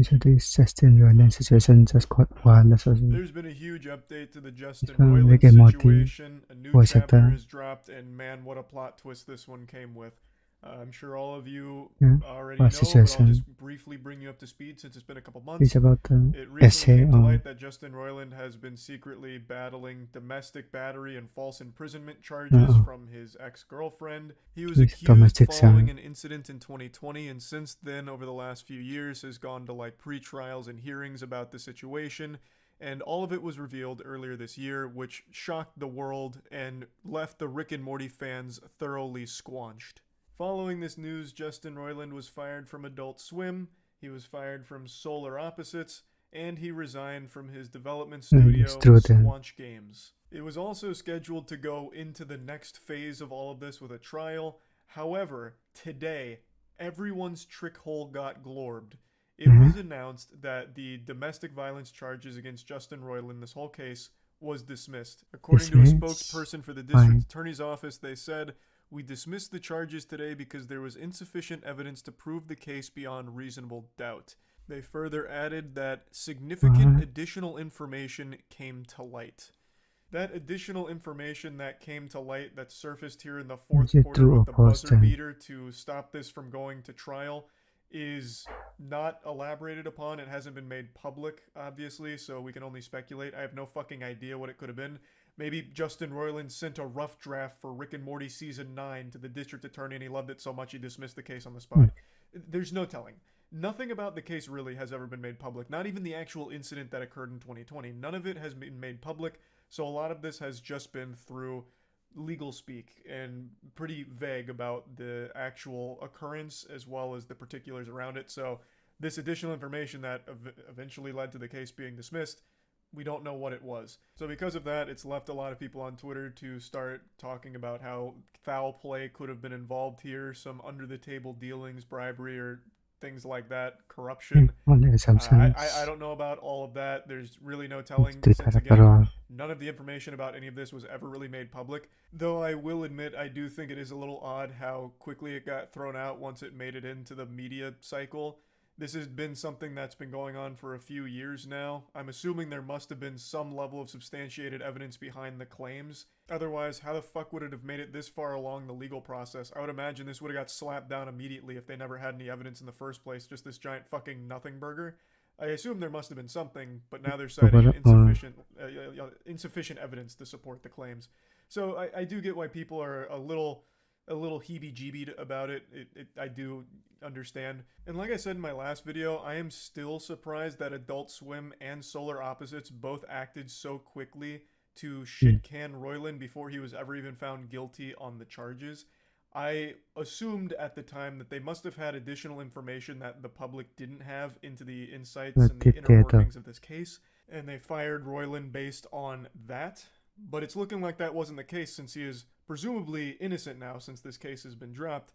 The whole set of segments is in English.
So this Justin Roiland situation just got wild as well. There's been a huge update to the Justin From Rick Roiland and Morty situation. A new voice chapter actor. has dropped, and man, what a plot twist this one came with. I'm sure all of you Yeah, already what know, but I'll just situation? briefly bring you up to speed since it's been a couple It's months. about the It recently essay came to on light that Justin Roiland has been secretly battling domestic battery and false imprisonment charges uh, from his ex girlfriend. He was his accused domestic following son. an incident in 2020, and since then, over the last few years, has gone to like pre trials and hearings about the situation. And all of it was revealed earlier this year, which shocked the world and left the Rick and Morty fans thoroughly squanched. Following this news, Justin Roiland was fired from Adult Swim, he was fired from Solar Opposites, and he resigned from his development It's studio, true then. Squanch Games. It was also scheduled to go into the next phase of all of this with a trial. However, today, everyone's trick hole got glorbed. It Mm-hmm. was announced that the domestic violence charges against Justin Roiland, this whole case, was dismissed. According This to a means spokesperson for the district fine. attorney's office, they said, "We dismissed the charges today because there was insufficient evidence to prove the case beyond reasonable doubt." They further added that significant Uh, additional information came to light. That additional information that came to light that surfaced here in the is fourth it quarter true or with the false buzzer then? beater to stop this from going to trial is not elaborated upon. It hasn't been made public, obviously, so we can only speculate. I have no fucking idea what it could have been. Maybe Justin Roiland sent a rough draft for Rick and Morty Season 9 to the district attorney and he loved it so much he dismissed the case on the Hmm. spot. There's no telling. Nothing about the case really has ever been made public. Not even the actual incident that occurred in 2020. None of it has been made public, so a lot of this has just been through legal speak and pretty vague about the actual occurrence as well as the particulars around it. So, this additional information that eventually led to the case being dismissed, we don't know what it was. So, because of that, it's left a lot of people on Twitter to start talking about how foul play could have been involved here, some under the table dealings, bribery, or things like that, corruption. Only I assumptions. don't know about all of that. There's really no It's telling, since again, preparatory. none of the information about any of this was ever really made public. Though I will admit, I do think it is a little odd how quickly it got thrown out once it made it into the media cycle. This has been something that's been going on for a few years now. I'm assuming there must have been some level of substantiated evidence behind the claims. Otherwise, how the fuck would it have made it this far along the legal process? I would imagine this would have got slapped down immediately if they never had any evidence in the first place, just this giant fucking nothing burger. I assume there must have been something, but now they're citing an insufficient evidence to support the claims. So I do get why people are a little heebie-jeebied about it. I do understand. And like I said in my last video, I am still surprised that Adult Swim and Solar Opposites both acted so quickly to Hmm. shit can Roiland before he was ever even found guilty on the charges. I assumed at the time that they must have had additional information that the public didn't have into the insights But and the did inner they though? workings of this case, and they fired Roiland based on that. But it's looking like that wasn't the case since he is presumably innocent now since this case has been dropped.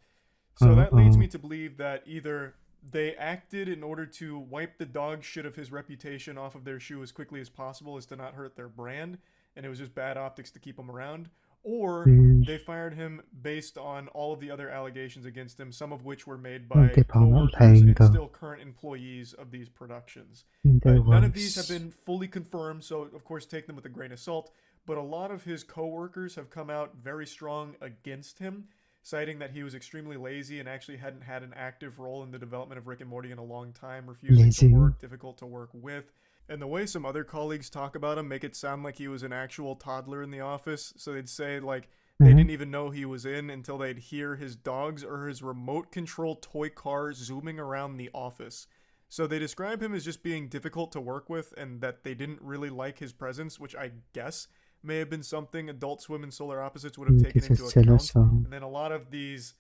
So Uh, that leads uh, me to believe that either they acted in order to wipe the dog shit of his reputation off of their shoe as quickly as possible as to not hurt their brand, and it was just bad optics to keep him around, or mm, they fired him based on all of the other allegations against him, some of which were made well, they by found out co-workers lying and though. still current employees of these productions. There None of these have was. been fully confirmed, so of course take them with a grain of salt, but a lot of his co-workers have come out very strong against him, citing that he was extremely lazy and actually hadn't had an active role in the development of Rick and Morty in a long time, refusing to Lazy. work, difficult to work with. And the way some other colleagues talk about him make it sound like he was an actual toddler in the office. So they'd say, like, they Mm-hmm. didn't even know he was in until they'd hear his dogs or his remote control toy car zooming around the office. So they describe him as just being difficult to work with and that they didn't really like his presence, which I guess may have been something Adult Swim and Solar Opposites would have taken This into is jealous account. song. And then a lot of these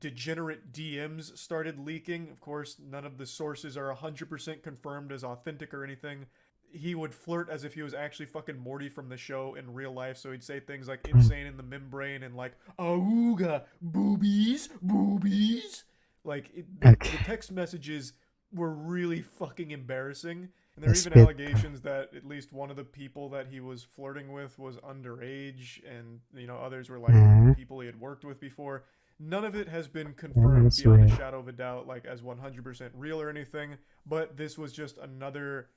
degenerate DMs started leaking. Of course, none of the sources are 100% confirmed as authentic or anything. He would flirt as if he was actually fucking Morty from the show in real life. So he'd say things like insane in the membrane and like, "Auga, boobies, boobies." Like, the Okay. text messages were really fucking embarrassing. And there are That's even bit. allegations that at least one of the people that he was flirting with was underage, and others were like Mm-hmm. people he had worked with before. None of it has been I confirmed beyond a swear. shadow of a doubt, like as 100% real or anything, but this was just another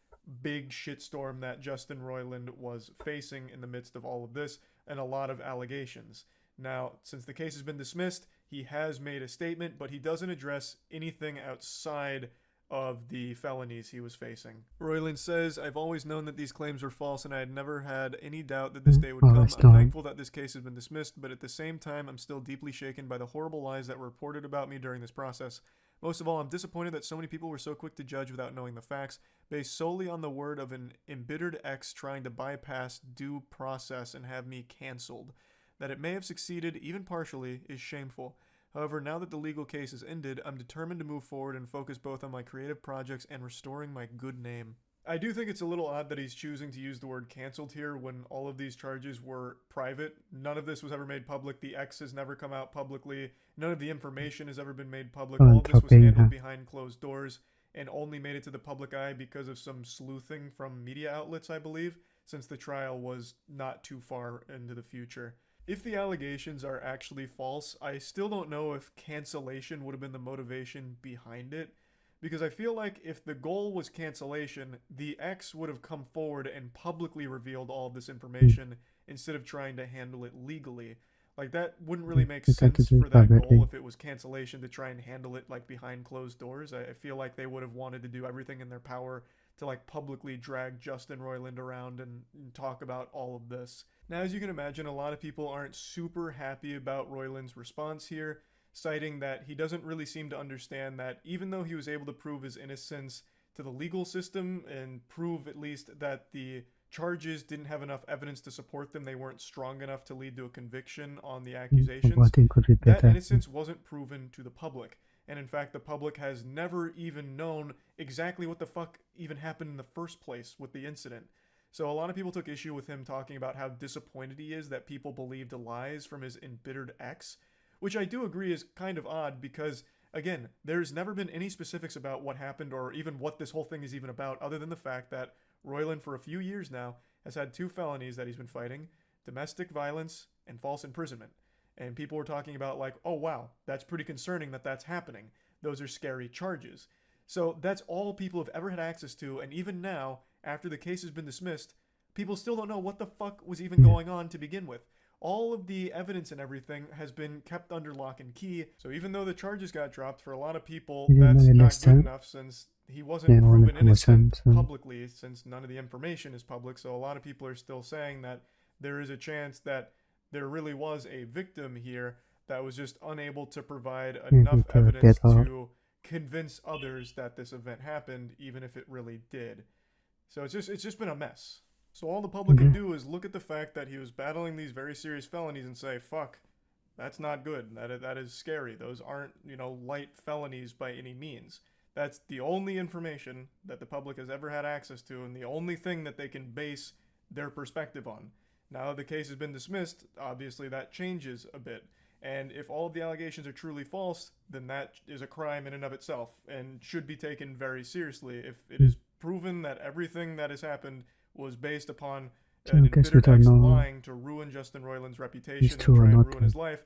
big shitstorm that Justin Roiland was facing in the midst of all of this and a lot of allegations. Now, since the case has been dismissed, he has made a statement, but he doesn't address anything outside of the felonies he was facing. Roiland says, "I've always known that these claims were false, and I had never had any doubt that this day would come. I'm thankful that this case has been dismissed, but at the same time, I'm still deeply shaken by the horrible lies that were reported about me during this process. Most of all, I'm disappointed that so many people were so quick to judge without knowing the facts, based solely on the word of an embittered ex trying to bypass due process and have me cancelled. That it may have succeeded, even partially, is shameful. However, now that the legal case is ended, I'm determined to move forward and focus both on my creative projects and restoring my good name." I do think it's a little odd that he's choosing to use the word cancelled here when all of these charges were private. None of this was ever made public. The X has never come out publicly. None of the information has ever been made public. All of this was handled behind closed doors and only made it to the public eye because of some sleuthing from media outlets, I believe, since the trial was not too far into the future. If the allegations are actually false, I still don't know if cancellation would have been the motivation behind it, because I feel like if the goal was cancellation, the ex would have come forward and publicly revealed all of this information instead of trying to handle it legally. Like, that wouldn't really make sense for that goal if it was cancellation to try and handle it like behind closed doors. I feel like they would have wanted to do everything in their power to like publicly drag Justin Roiland around and talk about all of this. Now, as you can imagine, a lot of people aren't super happy about Roiland's response here, citing that he doesn't really seem to understand that even though he was able to prove his innocence to the legal system and prove at least that the charges didn't have enough evidence to support them, they weren't strong enough to lead to a conviction on the accusations, that innocence wasn't proven to the public. And in fact, the public has never even known exactly what the fuck even happened in the first place with the incident. So a lot of people took issue with him talking about how disappointed he is that people believed lies from his embittered ex, which I do agree is kind of odd because, again, there's never been any specifics about what happened or even what this whole thing is even about, other than the fact that Roiland, for a few years now, has had 2 felonies that he's been fighting: domestic violence and false imprisonment. And people were talking about like, oh wow, that's pretty concerning that that's happening. Those are scary charges. So that's all people have ever had access to, and even now, after the case has been dismissed, people still don't know what the fuck was even going on to begin with. All of the evidence and everything has been kept under lock and key, so even though the charges got dropped, for a lot of people, that's not good enough since he wasn't proven innocent publicly, since none of the information is public. So a lot of people are still saying that there is a chance that there really was a victim here that was just unable to provide enough evidence to convince others that this event happened, even if it really did. So it's just been a mess. So all the public can do is look at the fact that he was battling these very serious felonies and say, fuck, that's not good. That is scary. Those aren't, light felonies by any means. That's the only information that the public has ever had access to and the only thing that they can base their perspective on. Now that the case has been dismissed, obviously that changes a bit. And if all of the allegations are truly false, then that is a crime in and of itself and should be taken very seriously. If it is proven that everything that has happened was based upon an embittered ex lying to ruin Justin Roiland's reputation and try and ruin his life,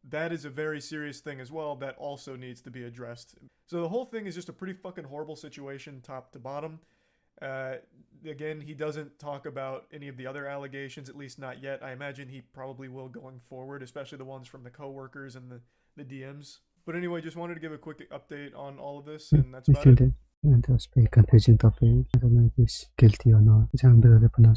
that is a very serious thing as well that also needs to be addressed. So the whole thing is just a pretty fucking horrible situation top to bottom. Again, he doesn't talk about any of the other allegations, at least not yet. I imagine he probably will going forward, especially the ones from the coworkers and the DMs. But anyway, just wanted to give a quick update on all of this, and that's about it. And that's very confusing topic. I don't know if he's guilty or not. It's unbelievable.